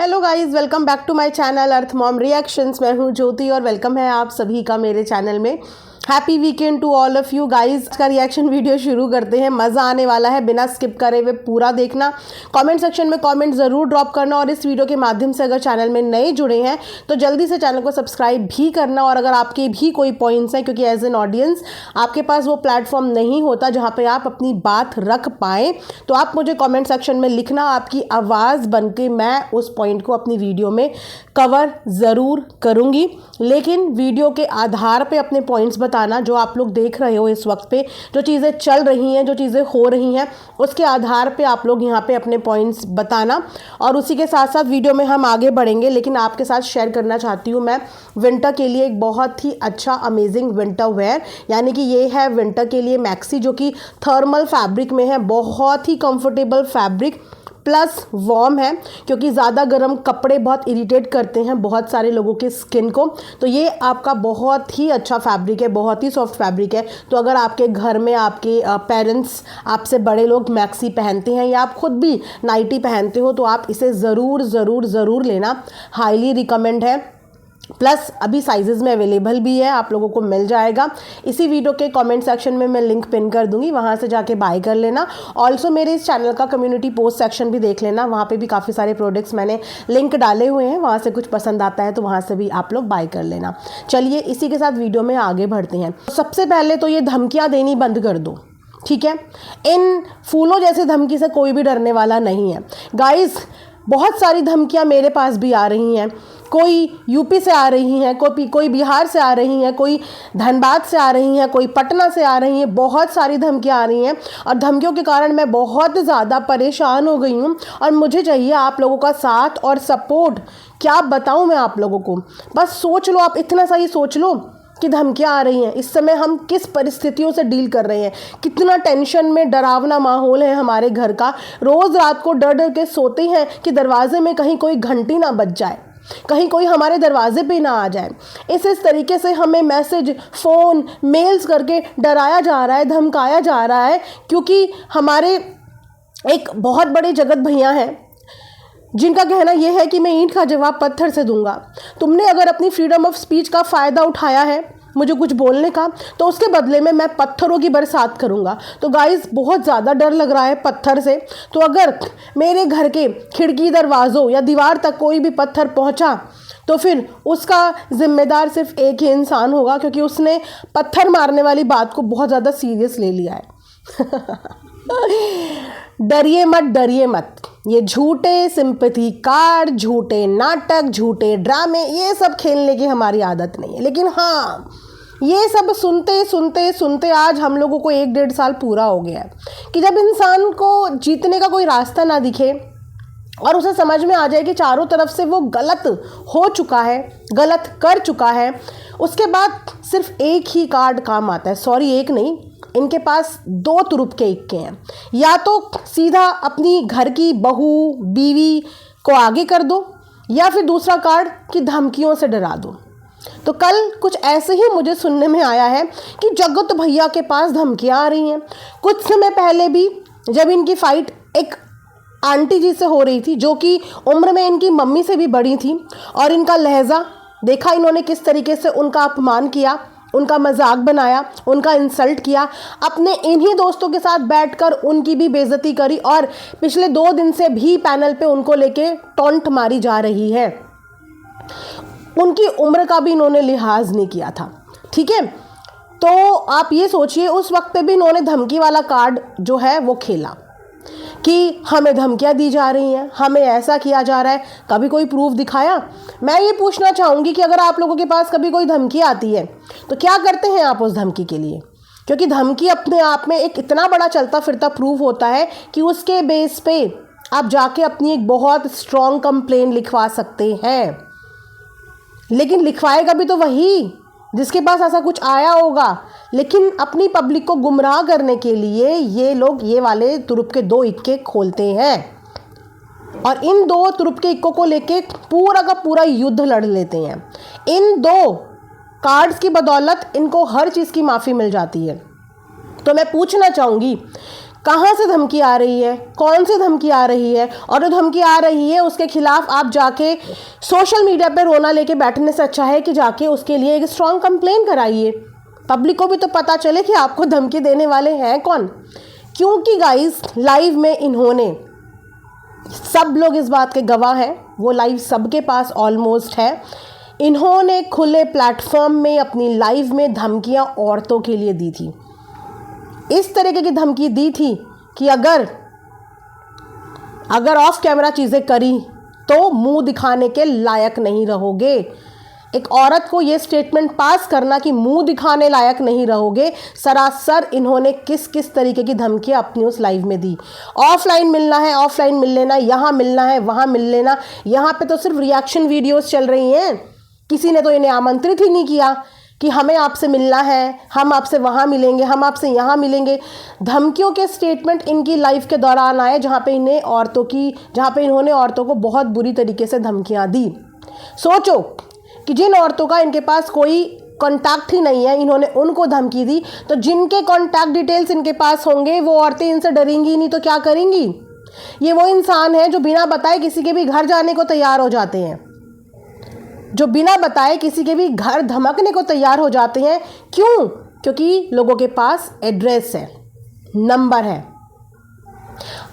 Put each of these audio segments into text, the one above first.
Hello guys, welcome back to my channel Earth Mom Reactions. मैं हूं ज्योति और welcome है आप सभी का मेरे चैनल में। Happy weekend to all of you guys. का रिएक्शन वीडियो शुरू करते हैं। मज़ा आने वाला है, बिना स्किप करे हुए पूरा देखना। कमेंट सेक्शन में कमेंट ज़रूर ड्रॉप करना और इस वीडियो के माध्यम से अगर चैनल में नए जुड़े हैं तो जल्दी से चैनल को सब्सक्राइब भी करना। और अगर आपके भी कोई पॉइंट्स हैं, क्योंकि एज एन ऑडियंस आपके पास वो प्लेटफॉर्म नहीं होता जहाँ पर आप अपनी बात रख पाएँ, तो आप मुझे कॉमेंट सेक्शन में लिखना। आपकी आवाज़ बन के मैं उस पॉइंट को अपनी वीडियो में कवर ज़रूर करूँगी, लेकिन वीडियो के आधार पर अपने पॉइंट्स बताना। जो आप लोग देख रहे हो इस वक्त पे, जो चीज़ें चल रही हैं, जो चीज़ें हो रही हैं, उसके आधार पे आप लोग यहाँ पे अपने पॉइंट्स बताना। और उसी के साथ साथ वीडियो में हम आगे बढ़ेंगे, लेकिन आपके साथ शेयर करना चाहती हूँ मैं विंटर के लिए एक बहुत ही अच्छा अमेजिंग विंटर वेयर, यानी कि ये है विंटर के लिए मैक्सी, जो कि थर्मल फैब्रिक में है। बहुत ही कंफर्टेबल फैब्रिक प्लस वार्म है, क्योंकि ज़्यादा गर्म कपड़े बहुत इरिटेट करते हैं बहुत सारे लोगों के स्किन को। तो ये आपका बहुत ही अच्छा फैब्रिक है, बहुत ही सॉफ्ट फैब्रिक है। तो अगर आपके घर में आपके पेरेंट्स, आपसे बड़े लोग मैक्सी पहनते हैं या आप खुद भी नाइटी पहनते हो, तो आप इसे ज़रूर ज़रूर ज़रूर लेना। हाईली रिकमेंड है। प्लस अभी साइजेज़ में अवेलेबल भी है, आप लोगों को मिल जाएगा। इसी वीडियो के कमेंट सेक्शन में मैं लिंक पिन कर दूंगी, वहाँ से जाके बाय कर लेना। ऑल्सो मेरे इस चैनल का कम्युनिटी पोस्ट सेक्शन भी देख लेना, वहाँ पे भी काफ़ी सारे प्रोडक्ट्स मैंने लिंक डाले हुए हैं। वहाँ से कुछ पसंद आता है तो वहाँ से भी आप लोग बाय कर लेना। चलिए इसी के साथ वीडियो में आगे बढ़ते हैं। सबसे पहले तो ये धमकियाँ देनी बंद कर दो, ठीक है। इन फूलों जैसे धमकी से कोई भी डरने वाला नहीं है गाइस। बहुत सारी धमकियां मेरे पास भी आ रही हैं। कोई यूपी से आ रही हैं, कोई बिहार से आ रही हैं, कोई धनबाद से आ रही हैं, कोई पटना से आ रही हैं। बहुत सारी धमकियां आ रही हैं और धमकियों के कारण मैं बहुत ज़्यादा परेशान हो गई हूँ और मुझे चाहिए आप लोगों का साथ और सपोर्ट। क्या बताऊँ मैं आप लोगों को, बस सोच लो, आप इतना सा ही सोच लो कि धमकियाँ आ रही हैं। इस समय हम किस परिस्थितियों से डील कर रहे हैं, कितना टेंशन में डरावना माहौल है हमारे घर का। रोज़ रात को डर डर के सोते हैं कि दरवाजे में कहीं कोई घंटी ना बज जाए, कहीं कोई हमारे दरवाजे पे ना आ जाए। इस तरीके से हमें मैसेज, फ़ोन, मेल्स करके डराया जा रहा है, धमकाया जा रहा है, क्योंकि हमारे एक बहुत बड़े जगत भैया हैं जिनका कहना यह है कि मैं ईंट का जवाब पत्थर से दूंगा। तुमने अगर अपनी फ्रीडम ऑफ स्पीच का फ़ायदा उठाया है मुझे कुछ बोलने का, तो उसके बदले में मैं पत्थरों की बरसात करूंगा। तो गाइस बहुत ज़्यादा डर लग रहा है पत्थर से। तो अगर मेरे घर के खिड़की, दरवाज़ों या दीवार तक कोई भी पत्थर पहुंचा तो फिर उसका जिम्मेदार सिर्फ एक ही इंसान होगा, क्योंकि उसने पत्थर मारने वाली बात को बहुत ज़्यादा सीरियस ले लिया है। डरिए मत, डरिए मत। ये झूठे सिंपैथी कार्ड, झूठे नाटक, झूठे ड्रामे, ये सब खेलने की हमारी आदत नहीं है। लेकिन हाँ, ये सब सुनते सुनते सुनते आज हम लोगों को 1-1.5 साल पूरा हो गया है कि जब इंसान को जीतने का कोई रास्ता ना दिखे और उसे समझ में आ जाए कि चारों तरफ से वो गलत हो चुका है, गलत कर चुका है, उसके बाद सिर्फ एक ही कार्ड काम आता है। सॉरी, एक नहीं, इनके पास 2 तुरुप के इक्के हैं। या तो सीधा अपनी घर की बहू, बीवी को आगे कर दो, या फिर दूसरा कार्ड कि धमकियों से डरा दो। तो कल कुछ ऐसे ही मुझे सुनने में आया है कि जगत भैया के पास धमकियां आ रही हैं। कुछ समय पहले भी जब इनकी फाइट एक आंटी जी से हो रही थी, जो कि उम्र में इनकी मम्मी से भी बड़ी थी, और इनका लहजा देखा इन्होंने किस तरीके से उनका अपमान किया, उनका मजाक बनाया, उनका इंसल्ट किया। अपने इन्हीं दोस्तों के साथ बैठकर उनकी भी बेइज्जती करी और पिछले 2 दिन से भी पैनल पे उनको लेके टॉन्ट मारी जा रही है। उनकी उम्र का भी इन्होंने लिहाज नहीं किया था, ठीक है। तो आप ये सोचिए, उस वक्त पे भी इन्होंने धमकी वाला कार्ड जो है वो खेला कि हमें धमकियां दी जा रही हैं, हमें ऐसा किया जा रहा है। कभी कोई प्रूफ दिखाया? मैं ये पूछना चाहूँगी कि अगर आप लोगों के पास कभी कोई धमकी आती है तो क्या करते हैं आप उस धमकी के लिए? क्योंकि धमकी अपने आप में एक इतना बड़ा चलता फिरता प्रूफ होता है कि उसके बेस पे आप जाके अपनी एक बहुत स्ट्रॉन्ग कंप्लेन लिखवा सकते हैं। लेकिन लिखवाएगा भी तो वही जिसके पास ऐसा कुछ आया होगा। लेकिन अपनी पब्लिक को गुमराह करने के लिए ये लोग ये वाले तुरुप के 2 इक्के खोलते हैं और इन 2 तुरुप के इक्कों को लेके पूरा का पूरा युद्ध लड़ लेते हैं। इन 2 कार्ड्स की बदौलत इनको हर चीज़ की माफ़ी मिल जाती है। तो मैं पूछना चाहूँगी कहाँ से धमकी आ रही है, कौन सी धमकी आ रही है, और जो धमकी आ रही है उसके खिलाफ आप जाके सोशल मीडिया पे रोना लेके बैठने से अच्छा है कि जाके उसके लिए एक स्ट्रॉन्ग कंप्लेन कराइए। पब्लिक को भी तो पता चले कि आपको धमकी देने वाले हैं कौन। क्योंकि गाइस लाइव में इन्होंने, सब लोग इस बात के गवाह हैं, वो लाइव सबके पास ऑलमोस्ट है, इन्होंने खुले प्लेटफॉर्म में अपनी लाइव में धमकियां औरतों के लिए दी थी। इस तरीके की धमकी दी थी कि अगर ऑफ कैमरा चीज़ें करी तो मुंह दिखाने के लायक नहीं रहोगे। एक औरत को ये स्टेटमेंट पास करना कि मुंह दिखाने लायक नहीं रहोगे, सरासर इन्होंने किस किस तरीके की धमकियां अपनी उस लाइव में दी। ऑफलाइन मिलना है, ऑफलाइन मिल लेना, यहाँ मिलना है, वहाँ मिल लेना। यहाँ पे तो सिर्फ रिएक्शन वीडियोस चल रही हैं, किसी ने तो इन्हें आमंत्रित ही नहीं किया कि हमें आपसे मिलना है, हम आपसे वहाँ मिलेंगे, हम आपसे यहाँ मिलेंगे। धमकियों के स्टेटमेंट इनकी लाइफ के दौरान आए जहाँ पे इन्होंने औरतों को बहुत बुरी तरीके से धमकियाँ दी। सोचो कि जिन औरतों का इनके पास कोई कॉन्टैक्ट ही नहीं है, इन्होंने उनको धमकी दी, तो जिनके कॉन्टैक्ट डिटेल्स इनके पास होंगे वो औरतें इनसे डरेंगी नहीं तो क्या करेंगी। ये वो इंसान है जो बिना बताए किसी के भी घर जाने को तैयार हो जाते हैं, जो बिना बताए किसी के भी घर धमकने को तैयार हो जाते हैं। क्यों? क्योंकि लोगों के पास एड्रेस है, नंबर है।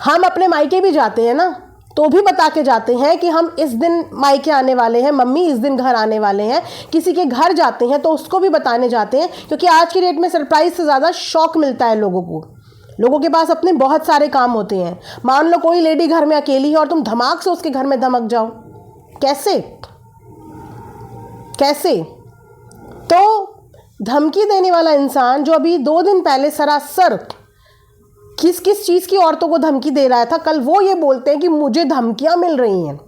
हम अपने मायके भी जाते हैं ना, तो भी बता के जाते हैं कि हम इस दिन मायके आने वाले हैं, मम्मी इस दिन घर आने वाले हैं। किसी के घर जाते हैं तो उसको भी बताने जाते हैं, क्योंकि आज की डेट में सरप्राइज से ज़्यादा शौक मिलता है लोगों को। लोगों के पास अपने बहुत सारे काम होते हैं। मान लो कोई लेडी घर में अकेली है और तुम धमाक से उसके घर में धमक जाओ, कैसे? तो धमकी देने वाला इंसान जो अभी 2 दिन पहले सरासर किस किस चीज़ की औरतों को धमकी दे रहा था, कल वो ये बोलते हैं कि मुझे धमकियां मिल रही हैं।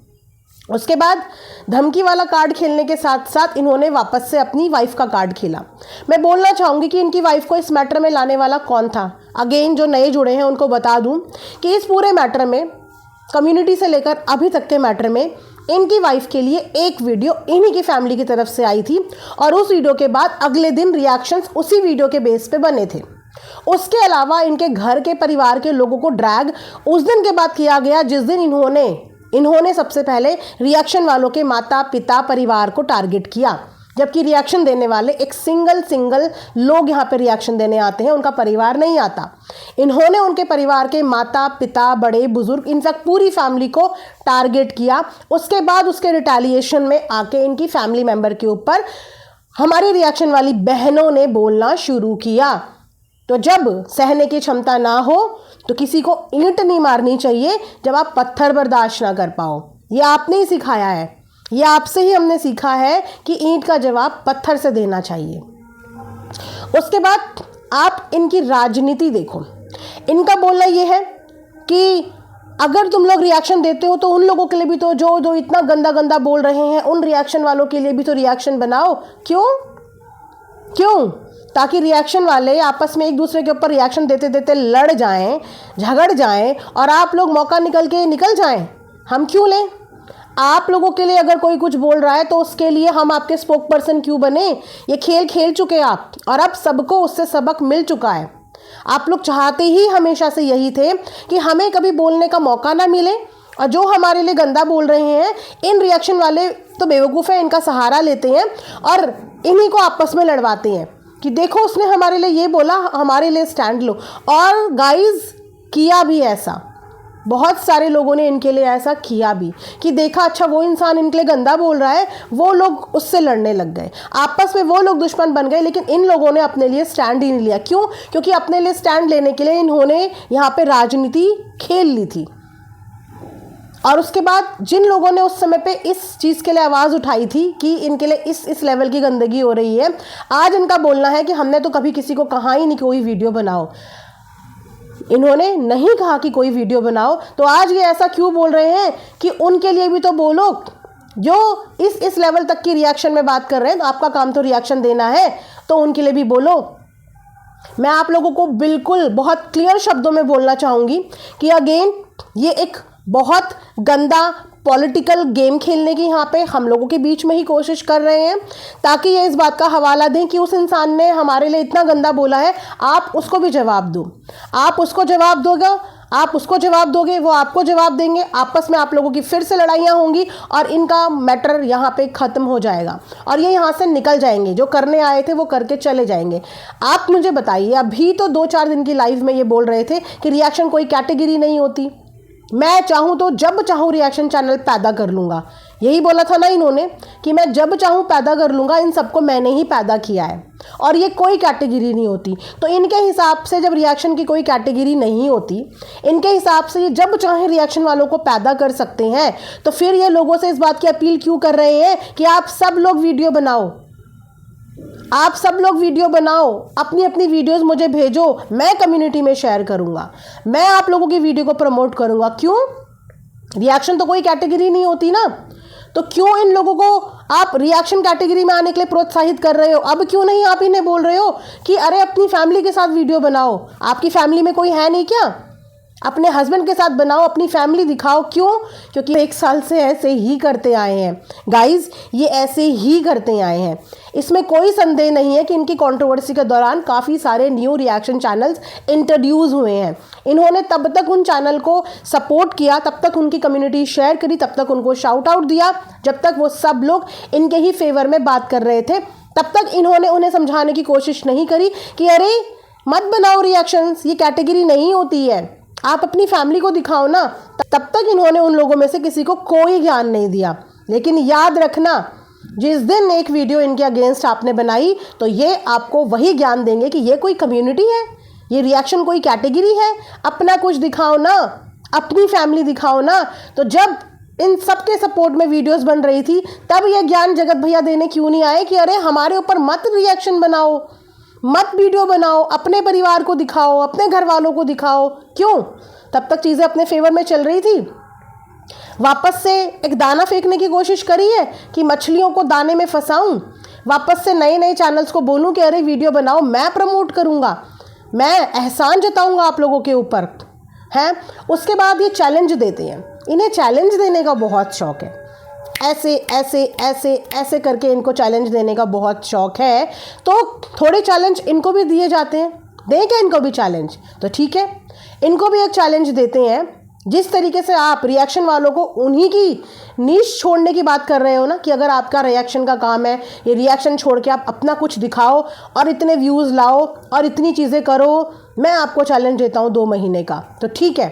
उसके बाद धमकी वाला कार्ड खेलने के साथ साथ इन्होंने वापस से अपनी वाइफ का कार्ड खेला। मैं बोलना चाहूँगी कि इनकी वाइफ को इस मैटर में लाने वाला कौन था। अगेन जो नए जुड़े हैं उनको बता दूँ कि इस पूरे मैटर में, कम्युनिटी से लेकर अभी तक के मैटर में, इनकी वाइफ के लिए एक वीडियो इन्हीं की फैमिली की तरफ से आई थी, और उस वीडियो के बाद अगले दिन रिएक्शंस उसी वीडियो के बेस पे बने थे। उसके अलावा इनके घर के परिवार के लोगों को ड्रैग उस दिन के बाद किया गया जिस दिन इन्होंने सबसे पहले रिएक्शन वालों के माता पिता परिवार को टारगेट किया। जबकि रिएक्शन देने वाले एक सिंगल लोग यहाँ पे रिएक्शन देने आते हैं, उनका परिवार नहीं आता। इन्होंने उनके परिवार के माता पिता बड़े बुजुर्ग इनफैक्ट पूरी फैमिली को टारगेट किया। उसके बाद उसके रिटेलिएशन में आके इनकी फैमिली मेंबर के ऊपर हमारी रिएक्शन वाली बहनों ने बोलना शुरू किया। तो जब सहने की क्षमता ना हो तो किसी को ईंट नहीं मारनी चाहिए जब आप पत्थर बर्दाश्त ना कर पाओ। ये आपने ही सिखाया है, ये आपसे ही हमने सीखा है कि ईंट का जवाब पत्थर से देना चाहिए। उसके बाद आप इनकी राजनीति देखो। इनका बोलना ये है कि अगर तुम लोग रिएक्शन देते हो तो उन लोगों के लिए भी तो जो इतना गंदा बोल रहे हैं, उन रिएक्शन वालों के लिए भी तो रिएक्शन बनाओ। क्यों? ताकि रिएक्शन वाले आपस में एक दूसरे के ऊपर रिएक्शन देते देते लड़ जाएं, झगड़ जाएं, और आप लोग मौका निकल जाएं। हम क्यों लें? आप लोगों के लिए अगर कोई कुछ बोल रहा है तो उसके लिए हम आपके स्पोक पर्सन क्यों बने? ये खेल खेल चुके आप, और अब सबको उससे सबक मिल चुका है। आप लोग चाहते ही हमेशा से यही थे कि हमें कभी बोलने का मौका ना मिले, और जो हमारे लिए गंदा बोल रहे हैं इन रिएक्शन वाले तो बेवकूफ़ है, इनका सहारा लेते हैं और इन्हीं को आपस में लड़वाते हैं कि देखो उसने हमारे लिए ये बोला, हमारे लिए स्टैंड लो। और गाइज किया भी ऐसा, बहुत सारे लोगों ने इनके लिए ऐसा किया भी कि देखा अच्छा वो इंसान इनके लिए गंदा बोल रहा है, वो लोग उससे लड़ने लग गए, आपस में वो लोग दुश्मन बन गए। लेकिन इन लोगों ने अपने लिए स्टैंड ही नहीं लिया। क्यों? क्योंकि अपने लिए स्टैंड लेने के लिए इन्होंने यहाँ पे राजनीति खेल ली थी। और उसके बाद जिन लोगों ने उस समय पे इस चीज़ के लिए आवाज़ उठाई थी कि इनके लिए इस लेवल की गंदगी हो रही है, आज इनका बोलना है कि हमने तो कभी किसी को कहा ही नहीं कोई वीडियो बनाओ। इन्होंने नहीं कहा कि कोई वीडियो बनाओ, तो आज ये ऐसा क्यों बोल रहे हैं कि उनके लिए भी तो बोलो जो इस लेवल तक की रिएक्शन में बात कर रहे हैं। तो आपका काम तो रिएक्शन देना है, तो उनके लिए भी बोलो। मैं आप लोगों को बिल्कुल बहुत क्लियर शब्दों में बोलना चाहूँगी कि अगेन ये एक बहुत गंदा पॉलिटिकल गेम खेलने की यहाँ पे हम लोगों के बीच में ही कोशिश कर रहे हैं, ताकि ये इस बात का हवाला दें कि उस इंसान ने हमारे लिए इतना गंदा बोला है, आप उसको भी जवाब दो। आप उसको जवाब दोगे, आप उसको जवाब दोगे, वो आपको जवाब देंगे, आपस में आप लोगों की फिर से लड़ाइयाँ होंगी और इनका मैटर यहाँ पे ख़त्म हो जाएगा और ये यहाँ से निकल जाएंगे। जो करने आए थे वो करके चले जाएंगे। आप मुझे बताइए, अभी तो 2-4 दिन की लाइव में ये बोल रहे थे कि रिएक्शन कोई कैटेगरी नहीं होती, मैं चाहूँ तो जब चाहूँ रिएक्शन चैनल पैदा कर लूँगा। यही बोला था ना इन्होंने कि मैं जब चाहूँ पैदा कर लूँगा, इन सबको मैंने ही पैदा किया है और ये कोई कैटेगरी नहीं होती। तो इनके हिसाब से जब रिएक्शन की कोई कैटेगरी नहीं होती, इनके हिसाब से ये जब चाहे रिएक्शन वालों को पैदा कर सकते हैं, तो फिर ये लोगों से इस बात की अपील क्यों कर रहे हैं कि आप सब लोग वीडियो बनाओ, आप सब लोग वीडियो बनाओ, अपनी अपनी वीडियोस मुझे भेजो, मैं कम्युनिटी में शेयर करूंगा, मैं आप लोगों की वीडियो को प्रमोट करूंगा। क्यों? रिएक्शन तो कोई कैटेगरी नहीं होती ना, तो क्यों इन लोगों को आप रिएक्शन कैटेगरी में आने के लिए प्रोत्साहित कर रहे हो? अब क्यों नहीं आप इन्हें बोल रहे हो कि अरे अपनी फैमिली के साथ वीडियो बनाओ? आपकी फैमिली में कोई है नहीं क्या? अपने हस्बैंड के साथ बनाओ, अपनी फैमिली दिखाओ। क्यों? क्योंकि 1 साल से ऐसे ही करते आए हैं गाइज, ये ऐसे ही करते आए हैं। इसमें कोई संदेह नहीं है कि इनकी कंट्रोवर्सी के दौरान काफ़ी सारे न्यू रिएक्शन चैनल्स इंट्रोड्यूस हुए हैं। इन्होंने तब तक उन चैनल को सपोर्ट किया, तब तक उनकी कम्युनिटी शेयर करी, तब तक उनको शाउट आउट दिया, जब तक वो सब लोग इनके ही फेवर में बात कर रहे थे। तब तक इन्होंने उन्हें समझाने की कोशिश नहीं करी कि अरे मत बनाओ रिएक्शंस, ये कैटेगरी नहीं होती है, आप अपनी फैमिली को दिखाओ ना। तब तक इन्होंने उन लोगों में से किसी को कोई ज्ञान नहीं दिया। लेकिन याद रखना, जिस दिन एक वीडियो इनके अगेंस्ट आपने बनाई, तो ये आपको वही ज्ञान देंगे कि ये कोई कम्युनिटी है, ये रिएक्शन कोई कैटेगरी है। अपना कुछ दिखाओ ना, अपनी फैमिली दिखाओ ना। तो जब इन सबके सपोर्ट में वीडियोस बन रही थी, तब ये ज्ञान जगत भैया देने क्यों नहीं आए कि अरे हमारे ऊपर मत रिएक्शन बनाओ, मत वीडियो बनाओ, अपने परिवार को दिखाओ, अपने घर वालों को दिखाओ। क्यों? तब तक चीज़ें अपने फेवर में चल रही थी। वापस से एक दाना फेंकने की कोशिश करी है कि मछलियों को दाने में फंसाऊं, वापस से नए नए चैनल्स को बोलूं कि अरे वीडियो बनाओ, मैं प्रमोट करूंगा, मैं एहसान जताऊंगा आप लोगों के ऊपर हैं। उसके बाद ये चैलेंज देते हैं, इन्हें चैलेंज देने का बहुत शौक है। ऐसे ऐसे ऐसे ऐसे करके इनको चैलेंज देने का बहुत शौक है। तो थोड़े चैलेंज इनको भी दिए जाते हैं, दें क्या इनको भी चैलेंज? तो ठीक है, इनको भी एक चैलेंज देते हैं। जिस तरीके से आप रिएक्शन वालों को उन्हीं की नीश छोड़ने की बात कर रहे हो ना, कि अगर आपका रिएक्शन का काम है, ये रिएक्शन छोड़ के आप अपना कुछ दिखाओ और इतने व्यूज़ लाओ और इतनी चीज़ें करो, मैं आपको चैलेंज देता हूँ 2 महीने का। तो ठीक है,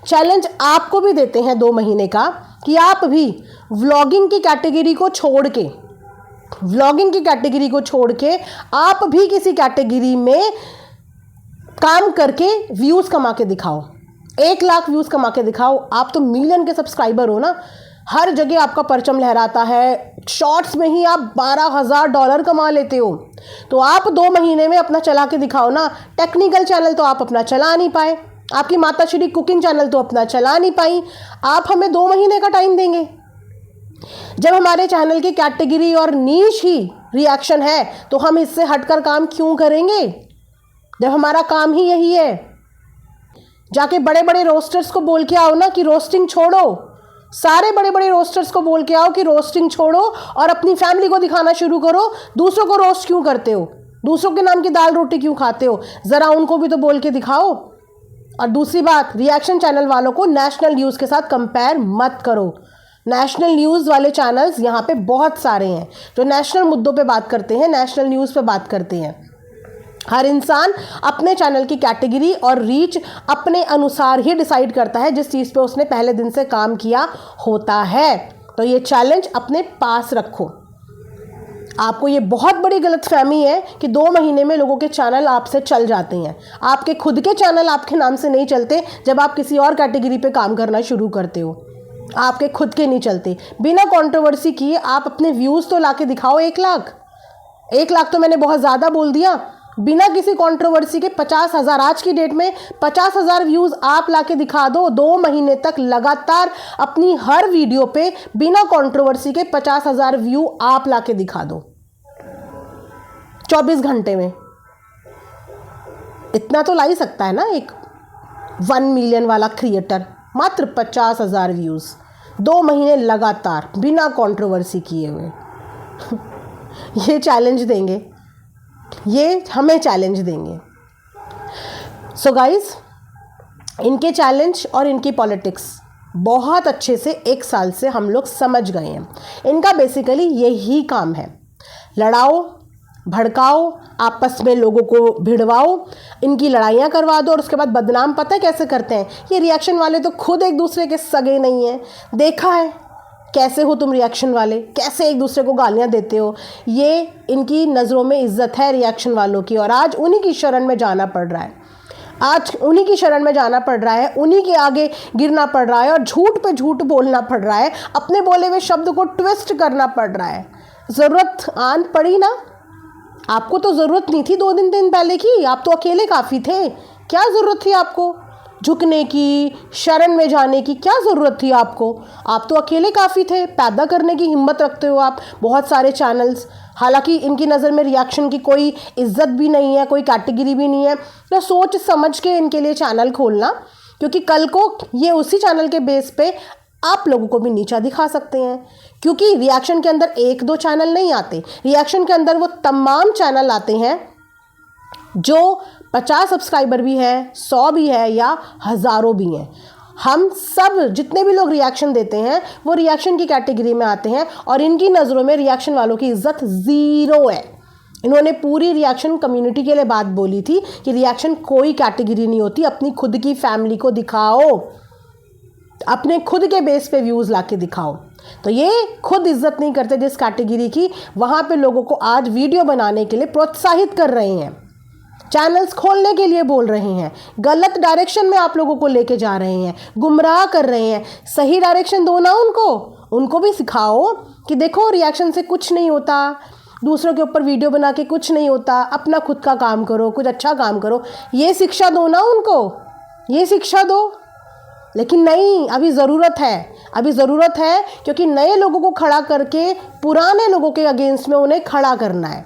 चैलेंज आपको भी देते हैं 2 महीने का कि आप भी व्लॉगिंग की कैटेगरी को छोड़ के, व्लॉगिंग की कैटेगरी को छोड़ के आप भी किसी कैटेगरी में काम करके व्यूज़ कमा के दिखाओ। 1 लाख व्यूज़ कमा के दिखाओ। आप तो मिलियन के सब्सक्राइबर हो ना, हर जगह आपका परचम लहराता है, शॉर्ट्स में ही आप $12,000 कमा लेते हो। तो आप 2 महीने में अपना चला के दिखाओ ना। टेक्निकल चैनल तो आप अपना चला नहीं पाए, आपकी माता श्री कुकिंग चैनल तो अपना चला नहीं पाई। आप हमें 2 महीने का टाइम देंगे? जब हमारे चैनल की कैटेगरी और नीश ही रिएक्शन है, तो हम इससे हटकर काम क्यों करेंगे? जब हमारा काम ही यही है। जाके बड़े बड़े रोस्टर्स को बोल के आओ ना कि रोस्टिंग छोड़ो, सारे बड़े बड़े रोस्टर्स को बोल के आओ कि रोस्टिंग छोड़ो और अपनी फैमिली को दिखाना शुरू करो। दूसरों को रोस्ट क्यों करते हो? दूसरों के नाम की दाल रोटी क्यों खाते हो? ज़रा उनको भी तो बोल के दिखाओ। और दूसरी बात, रिएक्शन चैनल वालों को नेशनल न्यूज़ के साथ कंपेयर मत करो। नेशनल न्यूज़ वाले चैनल्स यहाँ पे बहुत सारे हैं जो नेशनल मुद्दों पे बात करते हैं, नेशनल न्यूज़ पे बात करते हैं। हर इंसान अपने चैनल की कैटेगरी और रीच अपने अनुसार ही डिसाइड करता है, जिस चीज़ पे उसने पहले दिन से काम किया होता है। तो ये चैलेंज अपने पास रखो। आपको ये बहुत बड़ी गलतफहमी है कि 2 महीने में लोगों के चैनल आपसे चल जाते हैं। आपके खुद के चैनल आपके नाम से नहीं चलते जब आप किसी और कैटेगरी पे काम करना शुरू करते हो। आपके खुद के नहीं चलते। बिना कंट्रोवर्सी किए आप अपने व्यूज़ तो लाके दिखाओ। 1 लाख, 1 लाख तो मैंने बहुत ज़्यादा बोल दिया। बिना किसी कंट्रोवर्सी के 50,000, आज की डेट में 50,000 व्यूज़ आप लाके दिखा दो। 2 महीने तक लगातार अपनी हर वीडियो पे बिना कंट्रोवर्सी के 50,000 व्यू आप लाके दिखा दो 24 घंटे में। इतना तो ला ही सकता है ना एक 1 मिलियन वाला क्रिएटर, मात्र 50,000 व्यूज़। 2 महीने लगातार बिना कंट्रोवर्सी किए हुए ये चैलेंज देंगे, ये हमें चैलेंज देंगे। सो गाइस, इनके चैलेंज और इनकी पॉलिटिक्स बहुत अच्छे से 1 साल से हम लोग समझ गए हैं। इनका बेसिकली यही काम है, लड़ाओ, भड़काओ, आपस में लोगों को भिड़वाओ, इनकी लड़ाइयाँ करवा दो और उसके बाद बदनाम पता है कैसे करते हैं? ये रिएक्शन वाले तो खुद एक दूसरे के सगे नहीं हैं। देखा है कैसे हो तुम रिएक्शन वाले, कैसे एक दूसरे को गालियाँ देते हो। ये इनकी नज़रों में इज्जत है रिएक्शन वालों की, और आज उन्हीं की शरण में जाना पड़ रहा है। आज उन्हीं की शरण में जाना पड़ रहा है, उन्हीं के आगे गिरना पड़ रहा है और झूठ पे झूठ बोलना पड़ रहा है, अपने बोले हुए शब्द को ट्विस्ट करना पड़ रहा है। ज़रूरत आन पड़ी ना, आपको तो ज़रूरत नहीं थी 2 दिन पहले की, आप तो अकेले काफ़ी थे। क्या ज़रूरत थी आपको झुकने की, शरण में जाने की? क्या ज़रूरत थी आपको? आप तो अकेले काफ़ी थे। पैदा करने की हिम्मत रखते हो आप बहुत सारे चैनल्स। हालांकि इनकी नज़र में रिएक्शन की कोई इज्जत भी नहीं है, कोई कैटेगरी भी नहीं है। तो सोच समझ के इनके लिए चैनल खोलना, क्योंकि कल को ये उसी चैनल के बेस पे आप लोगों को भी नीचा दिखा सकते हैं। क्योंकि रिएक्शन के अंदर 1-2 चैनल नहीं आते, रिएक्शन के अंदर वो तमाम चैनल आते हैं जो 50 सब्सक्राइबर भी है, 100 भी है या हज़ारों भी हैं। हम सब जितने भी लोग रिएक्शन देते हैं वो रिएक्शन की कैटेगरी में आते हैं, और इनकी नज़रों में रिएक्शन वालों की इज्जत ज़ीरो है। इन्होंने पूरी रिएक्शन कम्युनिटी के लिए बात बोली थी कि रिएक्शन कोई कैटेगरी नहीं होती, अपनी खुद की फैमिली को दिखाओ, अपने खुद के बेस पे व्यूज़ लाके दिखाओ। तो ये खुद इज्जत नहीं करते जिस कैटेगरी की, वहाँ पे लोगों को आज वीडियो बनाने के लिए प्रोत्साहित कर रहे हैं, चैनल्स खोलने के लिए बोल रहे हैं, गलत डायरेक्शन में आप लोगों को लेके जा रहे हैं, गुमराह कर रहे हैं। सही डायरेक्शन दो ना उनको भी सिखाओ कि देखो रिएक्शन से कुछ नहीं होता, दूसरों के ऊपर वीडियो बना के कुछ नहीं होता, अपना खुद का काम करो, कुछ अच्छा काम करो। ये शिक्षा दो ना उनको, ये शिक्षा दो। लेकिन नहीं, अभी ज़रूरत है क्योंकि नए लोगों को खड़ा करके पुराने लोगों के अगेंस्ट में उन्हें खड़ा करना है।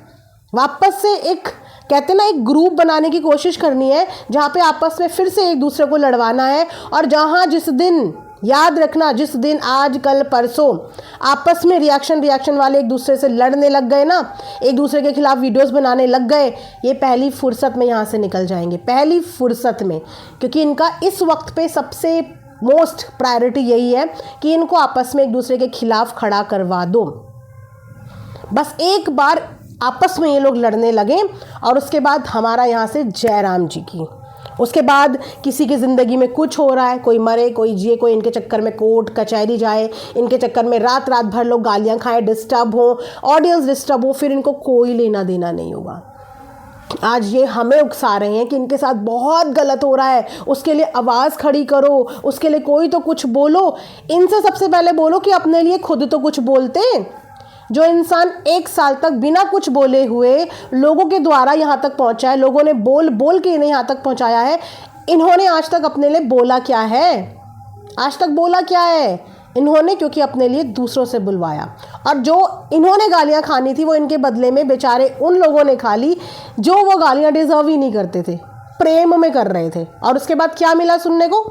वापस से एक कहते ना एक ग्रुप बनाने की कोशिश करनी है, जहाँ पे आपस में फिर से एक दूसरे को लड़वाना है। और जहाँ जिस दिन, याद रखना, जिस दिन आज कल परसों आपस में रिएक्शन वाले एक दूसरे से लड़ने लग गए ना, एक दूसरे के खिलाफ वीडियोस बनाने लग गए, ये पहली फुर्सत में यहाँ से निकल जाएंगे, पहली फुर्सत में। क्योंकि इनका इस वक्त पे सबसे मोस्ट प्रायोरिटी यही है कि इनको आपस में एक दूसरे के खिलाफ खड़ा करवा दो। बस एक बार आपस में ये लोग लड़ने लगे और उसके बाद हमारा यहाँ से जयराम जी की, उसके बाद किसी की ज़िंदगी में कुछ हो रहा है, कोई मरे कोई जिए, कोई इनके चक्कर में कोर्ट कचहरी जाए, इनके चक्कर में रात भर लोग गालियाँ खाएं, डिस्टर्ब हो, ऑडियंस डिस्टर्ब हो, फिर इनको कोई लेना देना नहीं होगा। आज ये हमें उकसा रहे हैं कि इनके साथ बहुत गलत हो रहा है, उसके लिए आवाज़ खड़ी करो, उसके लिए कोई तो कुछ बोलो। इनसे सबसे पहले बोलो कि अपने लिए खुद तो कुछ बोलते। जो इंसान 1 साल तक बिना कुछ बोले हुए लोगों के द्वारा यहाँ तक पहुँचा है, लोगों ने बोल के इन्हें यहाँ तक पहुँचाया है, इन्होंने आज तक अपने लिए बोला क्या है? आज तक बोला क्या है इन्होंने? क्योंकि अपने लिए दूसरों से बुलवाया, और जो इन्होंने गालियाँ खानी थी वो इनके बदले में बेचारे उन लोगों ने खा ली जो वो गालियाँ डिजर्व ही नहीं करते थे, प्रेम में कर रहे थे। और उसके बाद क्या मिला सुनने को?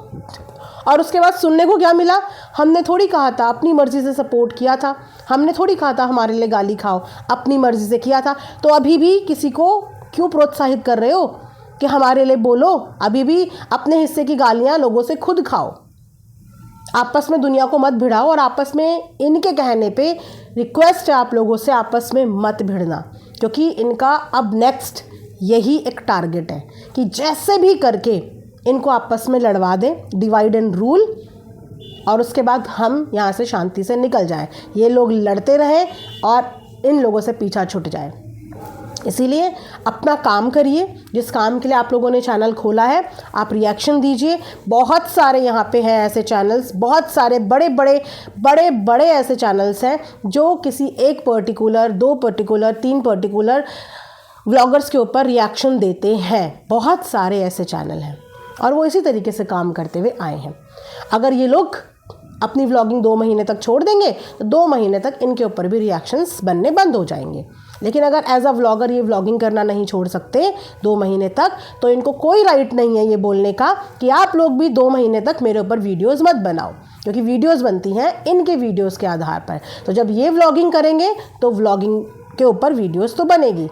क्या मिला? हमने थोड़ी कहा था, अपनी मर्ज़ी से सपोर्ट किया था, हमने थोड़ी कहा था हमारे लिए गाली खाओ, अपनी मर्ज़ी से किया था। तो अभी भी किसी को क्यों प्रोत्साहित कर रहे हो कि हमारे लिए बोलो? अभी भी अपने हिस्से की गालियाँ लोगों से खुद खाओ, आपस में दुनिया को मत भिड़ाओ। और आपस में इनके कहने पे रिक्वेस्ट है आप लोगों से, आपस में मत भिड़ना, क्योंकि इनका अब नेक्स्ट यही एक टारगेट है कि जैसे भी करके इनको आपस में लड़वा दें, डिवाइड एंड रूल, और उसके बाद हम यहाँ से शांति से निकल जाएं। ये लोग लड़ते रहें और इन लोगों से पीछा छूट जाए। इसीलिए अपना काम करिए, जिस काम के लिए आप लोगों ने चैनल खोला है, आप रिएक्शन दीजिए। बहुत सारे यहाँ पे हैं ऐसे चैनल्स, बहुत सारे बड़े ऐसे चैनल्स हैं जो किसी एक पर्टिकुलर, 2 पर्टिकुलर, 3 पर्टिकुलर व्लॉगर्स के ऊपर रिएक्शन देते हैं। बहुत सारे ऐसे चैनल हैं और वो इसी तरीके से काम करते हुए आए हैं। अगर ये लोग अपनी व्लॉगिंग 2 महीने तक छोड़ देंगे तो 2 महीने तक इनके ऊपर भी रिएक्शंस बनने बंद हो जाएंगे। लेकिन अगर एज अ व्लॉगर ये व्लॉगिंग करना नहीं छोड़ सकते 2 महीने तक, तो इनको कोई राइट नहीं है ये बोलने का कि आप लोग भी 2 महीने तक मेरे ऊपर वीडियोस मत बनाओ, क्योंकि वीडियोस बनती हैं इनके वीडियोस के आधार पर। तो जब ये व्लॉगिंग करेंगे तो व्लॉगिंग के ऊपर वीडियोस तो बनेगी,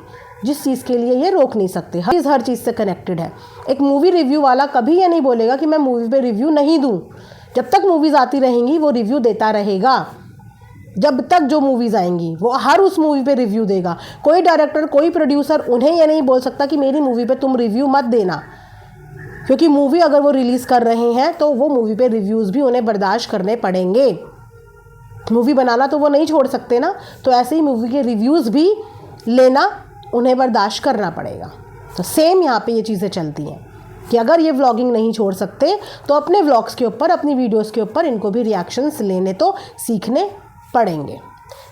जिस चीज़ के लिए ये रोक नहीं सकते। हर चीज़ से कनेक्टेड है। एक मूवी रिव्यू वाला कभी ये नहीं बोलेगा कि मैं मूवी पे रिव्यू नहीं दूँ। जब तक मूवीज़ आती रहेंगी वो रिव्यू देता रहेगा। जब तक जो मूवीज़ आएंगी वो हर उस मूवी पे रिव्यू देगा। कोई डायरेक्टर, कोई प्रोड्यूसर उन्हें ये नहीं बोल सकता कि मेरी मूवी पे तुम रिव्यू मत देना, क्योंकि मूवी अगर वो रिलीज़ कर रहे हैं तो वो मूवी पे रिव्यूज़ भी उन्हें बर्दाश्त करने पड़ेंगे। मूवी बनाना तो वो नहीं छोड़ सकते ना, तो ऐसे ही मूवी के रिव्यूज़ भी लेना उन्हें बर्दाश्त करना पड़ेगा। तो सेम यहाँ पे ये चीज़ें चलती हैं कि अगर ये व्लॉगिंग नहीं छोड़ सकते तो अपने व्लॉग्स के ऊपर, अपनी वीडियोस के ऊपर इनको भी रिएक्शंस लेने तो सीखने पड़ेंगे।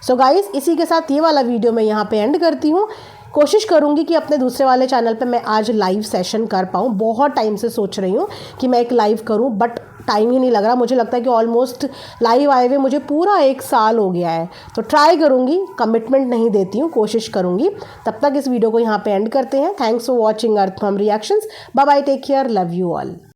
सो गाइस, इसी के साथ ये वाला वीडियो मैं यहाँ पे एंड करती हूँ। कोशिश करूँगी कि अपने दूसरे वाले चैनल पे मैं आज लाइव सेशन कर पाऊँ। बहुत टाइम से सोच रही हूँ कि मैं एक लाइव करूँ, बट टाइम ही नहीं लग रहा। मुझे लगता है कि ऑलमोस्ट लाइव आए हुए मुझे पूरा 1 साल हो गया है। तो ट्राई करूँगी, कमिटमेंट नहीं देती हूँ, कोशिश करूँगी। तब तक इस वीडियो को यहाँ पे एंड करते हैं। Thanks for watching Earth Mom Reactions. Bye bye, take care, love you all.